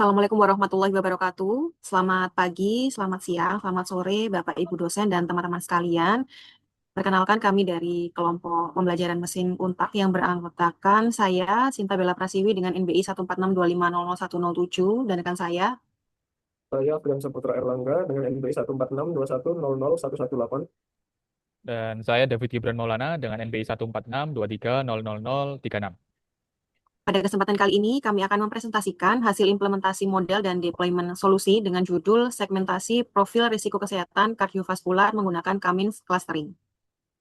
Assalamualaikum warahmatullahi wabarakatuh. Selamat pagi, selamat siang, selamat sore, Bapak Ibu dosen dan teman-teman sekalian. Perkenalkan kami dari kelompok pembelajaran mesin Untak yang beranggotakan saya, Sinta Bella Prasiwi dengan NBI 14625001007 dan rekan saya. Saya Afrian Saputra Erlangga dengan NBI 14621001118. Dan saya David Gibran Maulana dengan NBI 14623000036. Pada kesempatan kali ini, kami akan mempresentasikan hasil implementasi model dan deployment solusi dengan judul segmentasi profil risiko kesehatan kardiovaskular menggunakan Cummins clustering.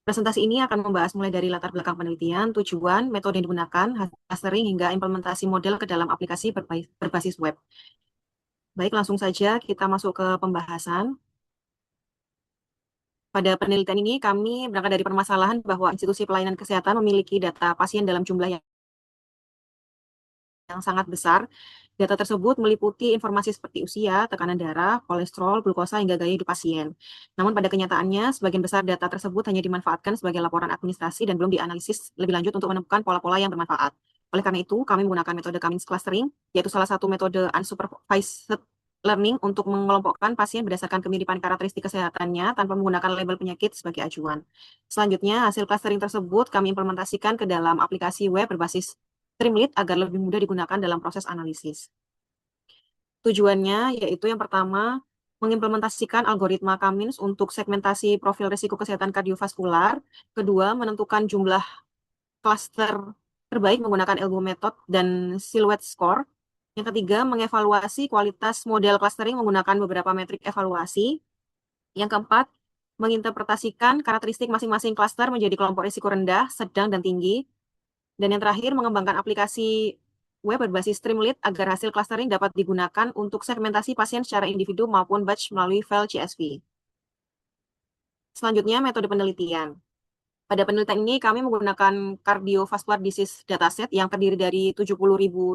Presentasi ini akan membahas mulai dari latar belakang penelitian, tujuan, metode yang digunakan, hasil clustering, hingga implementasi model ke dalam aplikasi berbasis web. Baik, langsung saja kita masuk ke pembahasan. Pada penelitian ini, kami berangkat dari permasalahan bahwa institusi pelayanan kesehatan memiliki data pasien dalam jumlah yang sangat besar. Data tersebut meliputi informasi seperti usia, tekanan darah, kolesterol, glukosa, hingga gaya hidup pasien. Namun pada kenyataannya, sebagian besar data tersebut hanya dimanfaatkan sebagai laporan administrasi dan belum dianalisis lebih lanjut untuk menemukan pola-pola yang bermanfaat. Oleh karena itu, kami menggunakan metode Cummins clustering, yaitu salah satu metode unsupervised learning untuk mengelompokkan pasien berdasarkan kemiripan karakteristik kesehatannya tanpa menggunakan label penyakit sebagai acuan. Selanjutnya, hasil clustering tersebut kami implementasikan ke dalam aplikasi web berbasis Streamlit agar lebih mudah digunakan dalam proses analisis. Tujuannya yaitu yang pertama, mengimplementasikan algoritma Cummins untuk segmentasi profil risiko kesehatan kardiovaskular. Kedua, menentukan jumlah klaster terbaik menggunakan Elbow Method dan Silhouette Score. Yang ketiga, mengevaluasi kualitas model clustering menggunakan beberapa metrik evaluasi. Yang keempat, menginterpretasikan karakteristik masing-masing klaster menjadi kelompok risiko rendah, sedang, dan tinggi. Dan yang terakhir, mengembangkan aplikasi web berbasis Streamlit agar hasil clustering dapat digunakan untuk segmentasi pasien secara individu maupun batch melalui file CSV. Selanjutnya, metode penelitian. Pada penelitian ini, kami menggunakan cardiovascular disease dataset yang terdiri dari 70.000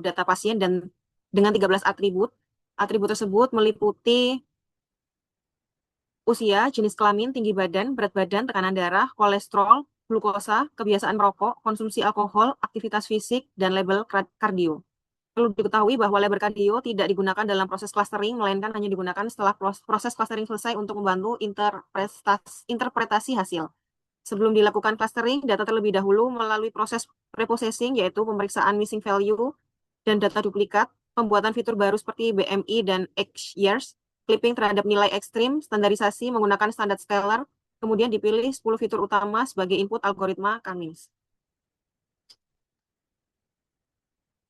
data pasien dan dengan 13 atribut. Atribut tersebut meliputi usia, jenis kelamin, tinggi badan, berat badan, tekanan darah, kolesterol, glukosa, kebiasaan merokok, konsumsi alkohol, aktivitas fisik, dan label kardio. Perlu diketahui bahwa label kardio tidak digunakan dalam proses clustering, melainkan hanya digunakan setelah proses clustering selesai untuk membantu interpretasi hasil. Sebelum dilakukan clustering, data terlebih dahulu melalui proses preprocessing, yaitu pemeriksaan missing value dan data duplikat, pembuatan fitur baru seperti BMI dan X-years, clipping terhadap nilai ekstrim, standarisasi menggunakan standar scalar, kemudian dipilih 10 fitur utama sebagai input algoritma Cummins.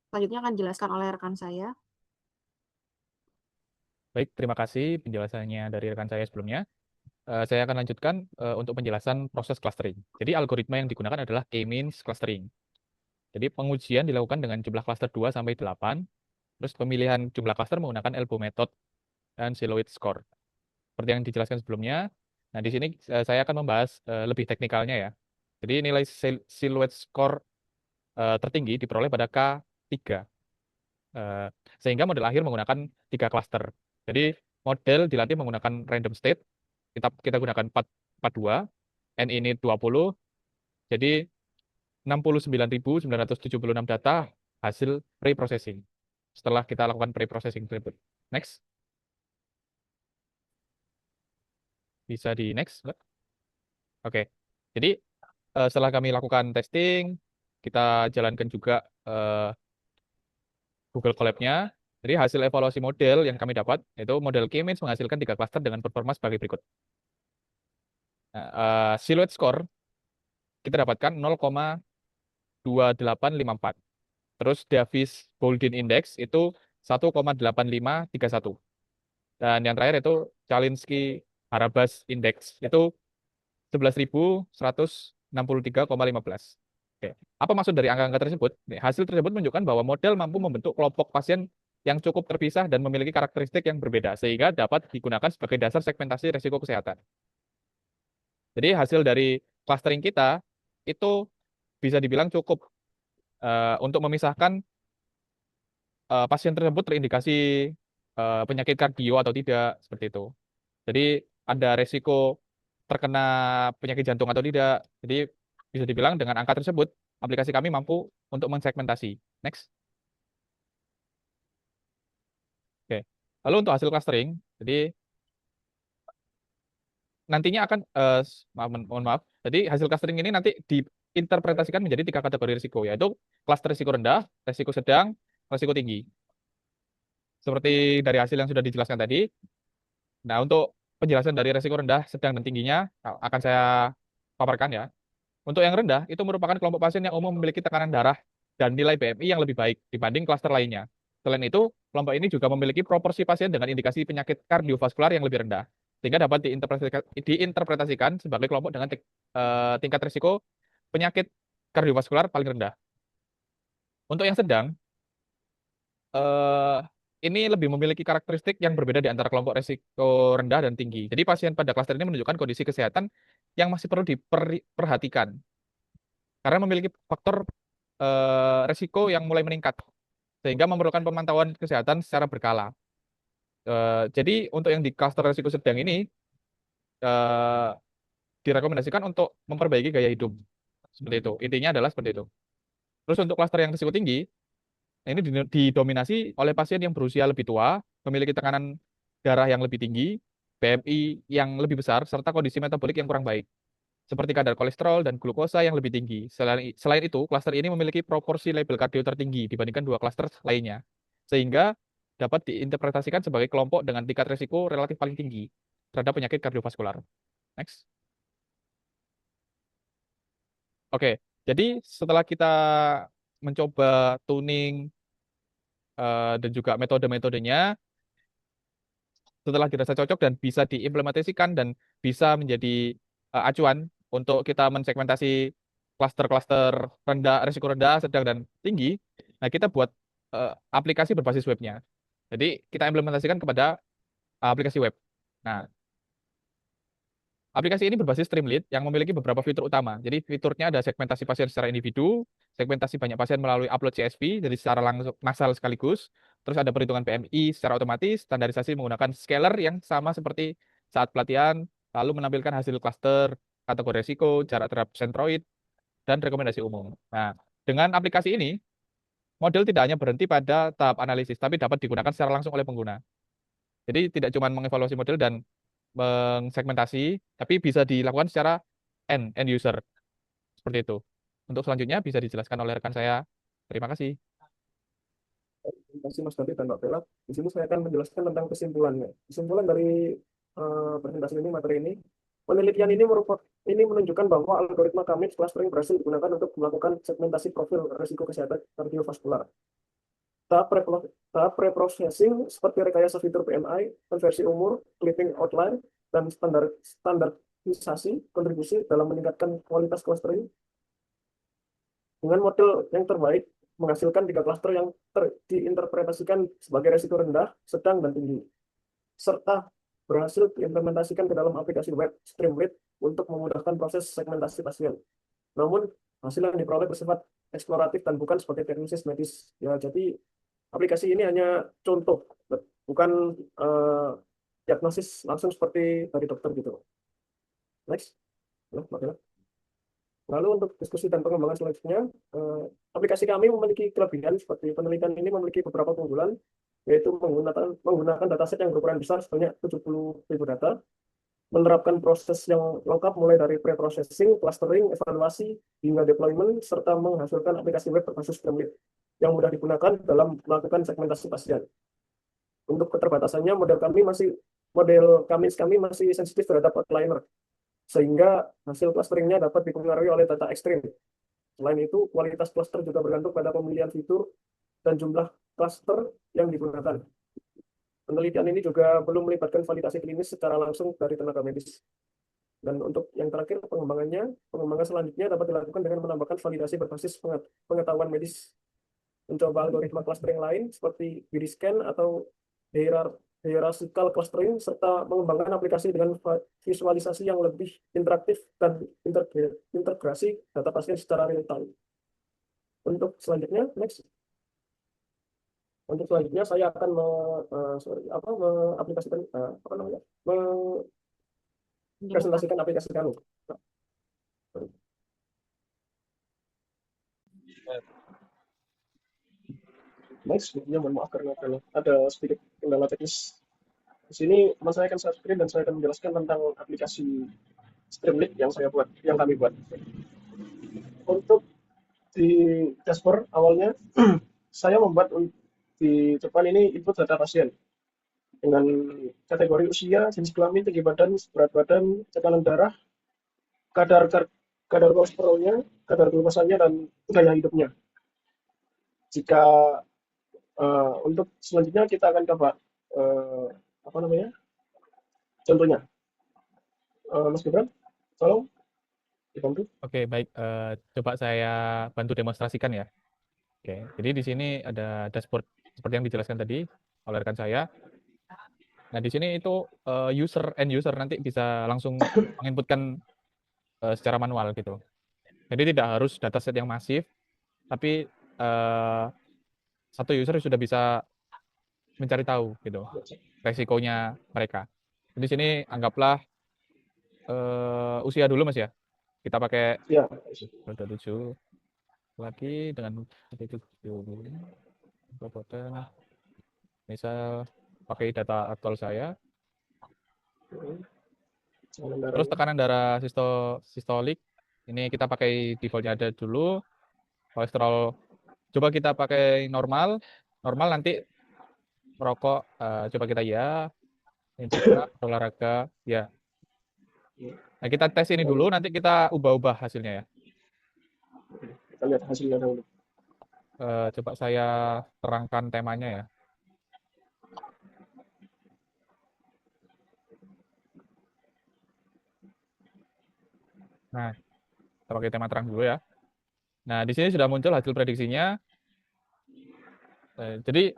Selanjutnya akan dijelaskan oleh rekan saya. Baik, terima kasih penjelasannya dari rekan saya sebelumnya. Saya akan lanjutkan untuk penjelasan proses clustering. Jadi algoritma yang digunakan adalah K-means clustering. Jadi pengujian dilakukan dengan jumlah cluster 2 sampai 8, terus pemilihan jumlah cluster menggunakan Elbow method dan Silhouette score. Seperti yang dijelaskan sebelumnya. Nah, di sini saya akan membahas lebih teknikalnya ya. Jadi nilai Silhouette score tertinggi diperoleh pada K3. Sehingga model akhir menggunakan 3 cluster. Jadi model dilatih menggunakan random state. Kita gunakan 42, N ini 20, jadi 69.976 data hasil pre-processing. Setelah kita lakukan pre-processing tersebut. Next. Bisa di next, Mbak? Oke. Jadi setelah kami lakukan testing, kita jalankan juga Google Colab-nya. Jadi hasil evaluasi model yang kami dapat, yaitu model K-means menghasilkan 3 cluster dengan performa sebagai berikut. Nah, Silhouette score kita dapatkan 0,2854. Terus Davis Bouldin Index itu 1,8531. Dan yang terakhir itu Chalinsky-Harabas Index itu 11.163,15. Oke. Apa maksud dari angka-angka tersebut? Hasil tersebut menunjukkan bahwa model mampu membentuk kelompok pasien yang cukup terpisah dan memiliki karakteristik yang berbeda, sehingga dapat digunakan sebagai dasar segmentasi risiko kesehatan. Jadi hasil dari clustering kita itu bisa dibilang cukup untuk memisahkan pasien tersebut terindikasi penyakit kardio atau tidak, seperti itu. Jadi ada resiko terkena penyakit jantung atau tidak. Jadi bisa dibilang dengan angka tersebut, aplikasi kami mampu untuk mensegmentasi. Next. Lalu untuk hasil clustering, jadi nantinya akan mohon maaf. Jadi hasil clustering ini nanti diinterpretasikan menjadi 3 kategori risiko, yaitu cluster risiko rendah, risiko sedang, risiko tinggi. Seperti dari hasil yang sudah dijelaskan tadi. Nah, untuk penjelasan dari risiko rendah, sedang, dan tingginya akan saya paparkan ya. Untuk yang rendah, itu merupakan kelompok pasien yang umum memiliki tekanan darah dan nilai BMI yang lebih baik dibanding klaster lainnya. Selain itu, kelompok ini juga memiliki proporsi pasien dengan indikasi penyakit kardiovaskular yang lebih rendah, sehingga dapat diinterpretasikan sebagai kelompok dengan tingkat risiko penyakit kardiovaskular paling rendah. Untuk yang sedang, eh, ini lebih memiliki karakteristik yang berbeda di antara kelompok risiko rendah dan tinggi. Jadi pasien pada klaster ini menunjukkan kondisi kesehatan yang masih perlu diperhatikan karena memiliki faktor risiko yang mulai meningkat sehingga memerlukan pemantauan kesehatan secara berkala. Jadi untuk yang di klaster risiko sedang ini eh, direkomendasikan untuk memperbaiki gaya hidup. Seperti itu. Intinya adalah seperti itu. Terus untuk klaster yang risiko tinggi, nah ini didominasi oleh pasien yang berusia lebih tua, memiliki tekanan darah yang lebih tinggi, BMI yang lebih besar, serta kondisi metabolik yang kurang baik, seperti kadar kolesterol dan glukosa yang lebih tinggi. Selain itu, klaster ini memiliki proporsi label kardio tertinggi dibandingkan 2 klaster lainnya, sehingga dapat diinterpretasikan sebagai kelompok dengan tingkat risiko relatif paling tinggi terhadap penyakit kardiovaskular. Next. Oke, jadi setelah kita mencoba tuning dan juga metode-metodenya, setelah dirasa cocok dan bisa diimplementasikan dan bisa menjadi acuan untuk kita mensegmentasi klaster-klaster rendah, risiko rendah, sedang, dan tinggi, nah kita buat aplikasi berbasis webnya. Jadi kita implementasikan kepada aplikasi web. Nah, aplikasi ini berbasis Streamlit yang memiliki beberapa fitur utama. Jadi fiturnya ada segmentasi pasien secara individu, segmentasi banyak pasien melalui upload CSV, jadi secara langsung massal sekaligus. Terus ada perhitungan PMI secara otomatis, standarisasi menggunakan scaler yang sama seperti saat pelatihan, lalu menampilkan hasil klaster, kategori risiko, jarak terhadap sentroid, dan rekomendasi umum. Nah, dengan aplikasi ini, model tidak hanya berhenti pada tahap analisis, tapi dapat digunakan secara langsung oleh pengguna. Jadi tidak cuma mengevaluasi model dan mengsegmentasi, tapi bisa dilakukan secara end user. Seperti itu. Untuk selanjutnya bisa dijelaskan oleh rekan saya. Terima kasih. Terima kasih Mas David dan Mbak Bella. Di sini saya akan menjelaskan tentang kesimpulannya. Kesimpulan dari presentasi ini, materi ini, penelitian ini menunjukkan bahwa algoritma Cummings clustering berhasil digunakan untuk melakukan segmentasi profil risiko kesehatan kardiovaskular. Tahap pre-processing seperti rekayasa fitur PMI, konversi umur, clipping outline, dan standarisasi kontribusi dalam meningkatkan kualitas clustering dengan model yang terbaik menghasilkan 3 klaster yang diinterpretasikan sebagai risiko rendah, sedang, dan tinggi, serta berhasil diimplementasikan ke dalam aplikasi web Streamlit untuk memudahkan proses segmentasi pasien. Namun, hasil yang diperoleh bersifat eksploratif dan bukan sebagai diagnosis medis. Ya, jadi aplikasi ini hanya contoh, bukan diagnosis langsung seperti dari dokter gitu. Next. Lalu untuk diskusi dan pengembangan selanjutnya, aplikasi kami memiliki kelebihan seperti penelitian ini memiliki beberapa keunggulan, yaitu menggunakan dataset yang berukuran besar sebanyak 70.000 data, menerapkan proses yang lengkap mulai dari pre-processing, clustering, evaluasi, hingga deployment, serta menghasilkan aplikasi web berbasis Streamlit yang mudah digunakan dalam melakukan segmentasi pasien. Untuk keterbatasannya, model kami masih sensitif terhadap outliner, sehingga hasil clusteringnya dapat dipengaruhi oleh data ekstrim. Selain itu, kualitas cluster juga bergantung pada pemilihan fitur dan jumlah cluster yang digunakan. Penelitian ini juga belum melibatkan validasi klinis secara langsung dari tenaga medis. Dan untuk yang terakhir, pengembangan selanjutnya dapat dilakukan dengan menambahkan validasi berbasis pengetahuan medis, mencoba algoritma clustering lain seperti BD-scan atau hierarchical clustering, serta mengembangkan aplikasi dengan visualisasi yang lebih interaktif dan integrasi data pasien secara real time. Untuk selanjutnya, next. Untuk selanjutnya saya akan mengaplikasikan presentasikan aplikasi kami. Baik, sebelumnya mohon maaf karena ada sedikit kendala teknis. Di sini teman saya akan share screen dan saya akan menjelaskan tentang aplikasi Streamlit yang kami buat. Untuk di dashboard awalnya saya membuat di depan ini input data pasien dengan kategori usia, jenis kelamin, tinggi badan, berat badan, tekanan darah, kadar kolesterolnya, kadar glukosannya, dan gaya hidupnya. Jika untuk selanjutnya kita akan coba apa namanya contohnya. Mas Gibran, tolong dibantu. Oke, baik. Coba saya bantu demonstrasikan ya. Oke, jadi di sini ada dashboard seperti yang dijelaskan tadi oleh rekan saya. Nah, di sini itu end user nanti bisa langsung menginputkan secara manual gitu. Jadi tidak harus dataset yang masif, tapi satu user sudah bisa mencari tahu gitu resikonya mereka. Di sini anggaplah usia dulu Mas ya. Kita pakai Ya, 27 lagi dengan 27 misal pakai data aktual saya. Terus tekanan darah sistolik ini kita pakai defaultnya ada dulu. Kolesterol coba kita pakai normal nanti merokok coba kita ya. Ini juga olahraga ya. Nah, kita tes ini dulu nanti kita ubah-ubah hasilnya ya. kita lihat hasilnya dahulu. Coba saya terangkan temanya ya. Nah, kita pakai tema terang dulu ya. Nah, di sini sudah muncul hasil prediksinya. Jadi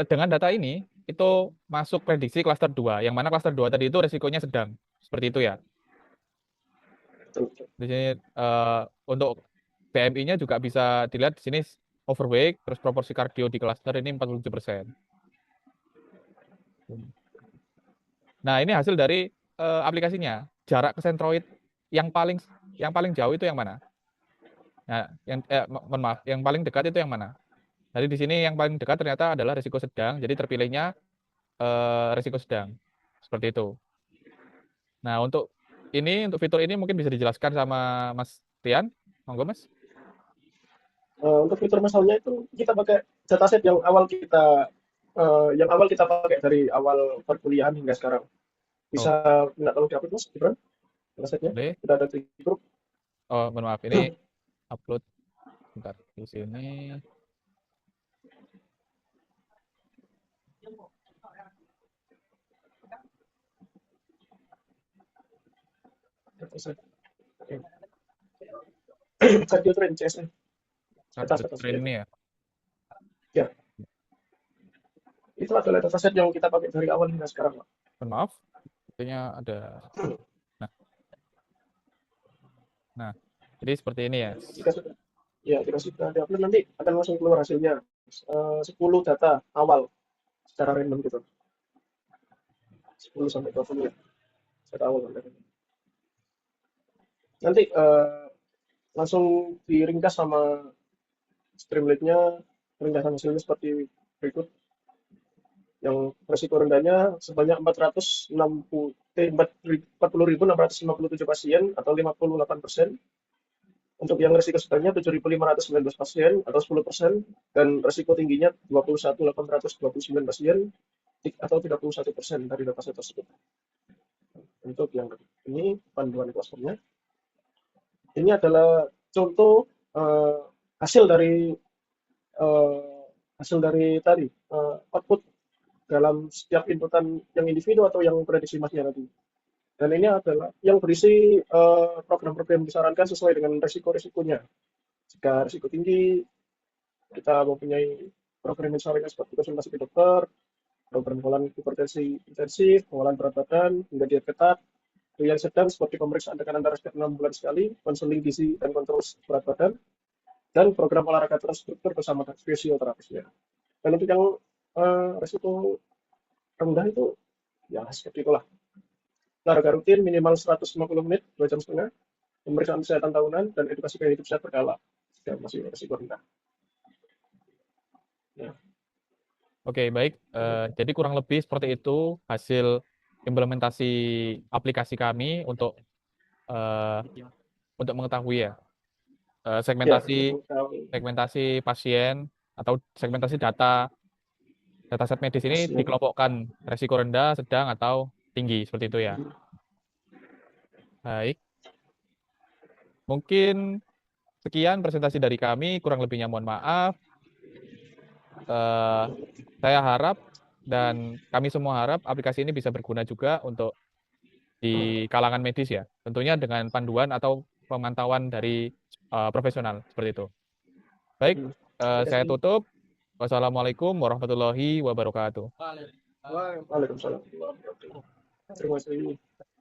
dengan data ini itu masuk prediksi klaster 2, yang mana klaster 2 tadi itu resikonya sedang. Seperti itu ya. Di sini untuk BMI-nya juga bisa dilihat di sini overweight, terus proporsi kardio di klaster ini 47%. Nah, ini hasil dari aplikasinya. Jarak ke sentroid yang paling jauh itu yang mana? Nah, mohon maaf, yang paling dekat itu yang mana? Jadi di sini yang paling dekat ternyata adalah risiko sedang, jadi terpilihnya risiko sedang. Seperti itu. Nah, untuk fitur ini mungkin bisa dijelaskan sama Mas Tian. Monggo, Mas. Untuk fitur misalnya itu kita pakai dataset yang awal kita pakai dari awal perkuliahan hingga sekarang. Bisa minta tolong diupload Mas Gibran datasetnya? Boleh. Kita ada di grup. Oh, mohon maaf, ini upload bentar di sini. Cardio Train CSN. Train ini ya. Ya. Itu adalah dataset yang kita pakai dari awal hingga sekarang, Pak. Mohon maaf, sepertinya ada. Nah, jadi seperti ini ya. Jika sudah diupload nanti akan langsung keluar hasilnya. 10 data awal secara random gitu. 10 sampai 20 ya. Data awal. Nanti langsung diringkas sama Streamlit-nya, ringkasan hasilnya seperti berikut. Yang resiko rendahnya sebanyak 40.657 pasien atau 58%. Untuk yang resiko sedangnya 7.519 pasien atau 10%, dan resiko tingginya 21.829 pasien atau 31% dari dataset tersebut. Untuk yang ini panduan klasternya. Ini adalah contoh hasil dari tadi output dalam setiap inputan yang individu atau yang prediksi masnya tadi. Dan ini adalah yang berisi program-program yang disarankan sesuai dengan resiko-resikonya. Jika risiko tinggi, kita mempunyai program yang disarankan seperti konsultasi ke dokter, program pengolahan hipertensi intensif, pengolahan berat badan, hingga diet ketat. Yang sedang seperti pemeriksaan tekanan darah setiap 6 bulan sekali, konseling gizi dan kontrol berat badan, dan program olahraga terstruktur bersama fisioterapisnya. Dan untuk yang resiko rendah itu, ya seperti itulah. Olahraga rutin minimal 150 menit, 2 jam setengah, pemeriksaan kesehatan tahunan, dan edukasi gaya hidup sehat berkala. Jika masih resiko rendah. Ya. Oke, baik. Jadi kurang lebih seperti itu hasil implementasi aplikasi kami eh, untuk mengetahui ya Ya, segmentasi untuk tahu segmentasi pasien atau segmentasi dataset medis ini pasien. dikelompokkan resiko rendah, sedang atau tinggi seperti itu ya. Baik, mungkin sekian presentasi dari kami. Kurang lebihnya mohon maaf. Eh, saya harap dan kami semua harap aplikasi ini bisa berguna juga untuk di kalangan medis ya. Tentunya dengan panduan atau pemantauan dari profesional seperti itu. Baik, Terima saya kasih. tutup. Wassalamualaikum warahmatullahi wabarakatuh. Waalaikumsalam warahmatullahi wabarakatuh. Terima kasih.